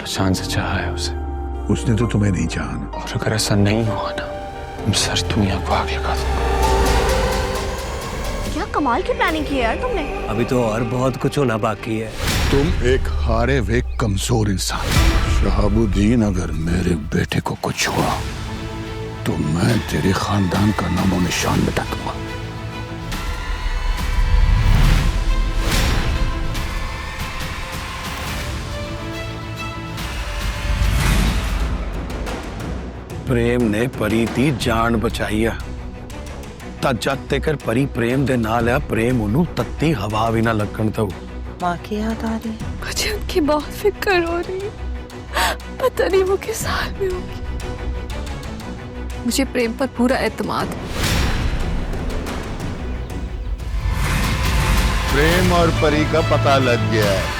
जान से चाहा है उसे। उसने तो तुम्हें नहीं चाहा ना। और अगर ऐसा नहीं हुआ ना, मैं सारी दुनिया को आग लगा दूंगा। क्या कमाल की प्लानिंग की है यार तुमने। अभी तो और बहुत कुछ होना बाकी है। तुम एक हारे हुए कमजोर इंसान। शहाबुद्दीन, अगर मेरे बेटे को कुछ हुआ तो मैं तेरे खानदान का नामो निशान मिटा दूंगा। प्रेम ने परी दी जान बचाई तद कर परी प्रेम दे नाल है। प्रेम उन्हें तत्ती हवा भी ना लगन दो। माँ की याद आ रही है। मुझे उनकी बहुत फिक्र हो रही है। पता नहीं वो किस हाल में होगी। मुझे प्रेम पर पूरा एतमाद है। प्रेम और परी का पता लग गया है।